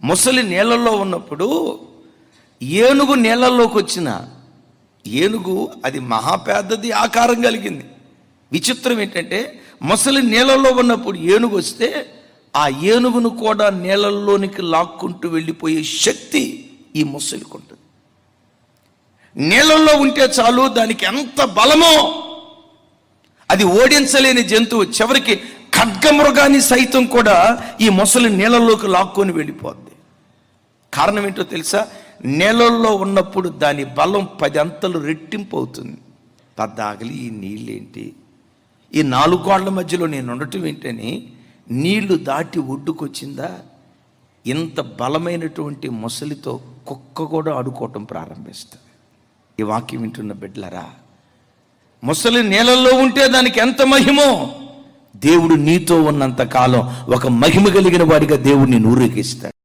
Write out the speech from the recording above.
ముసలి నీళ్ళల్లో ఉన్నప్పుడు ఏనుగు నీళ్ళల్లోకి వచ్చిన ఏనుగు అది మహాపెద్దది ఆకారం కలిగింది. విచిత్రం ఏంటంటే ముసలి నీళ్ళల్లో ఉన్నప్పుడు ఏనుగు వస్తే ఆ ఏనుగును కూడా నీళ్ళల్లోనికి లాక్కుంటూ వెళ్ళిపోయే శక్తి ఈ ముసలికి ఉంటుంది. నీళ్ళల్లో ఉంటే చాలు, దానికి ఎంత బలమో, అది ఓడించలేని జంతువు. చివరికి ఖడ్గమృగాన్ని సైతం కూడా ఈ ముసలి నీళ్ళల్లోకి లాక్కొని వెళ్ళిపోద్ది. కారణం ఏంటో తెలుసా? నీళ్ళల్లో ఉన్నప్పుడు దాని బలం 10 అంతలు రెట్టింపు అవుతుంది. పద్దాగలి ఈ నీళ్ళేంటి, ఈ 4 గోడల మధ్యలో నేను ఉండటం ఏంటని నీళ్లు దాటి ఒడ్డుకొచ్చిందా? ఇంత బలమైనటువంటి ముసలితో కుక్క కూడా ఆడుకోవటం ప్రారంభిస్తుంది. ఈ వాక్యం వింటున్న బిడ్డలారా, ముసలి నీళ్ళల్లో ఉంటే దానికి ఎంత మహిమో, దేవుడు నీతో ఉన్నంత కాలం ఒక మహిమ కలిగిన వాడిగా దేవుడిని నూరేగిస్తాడు.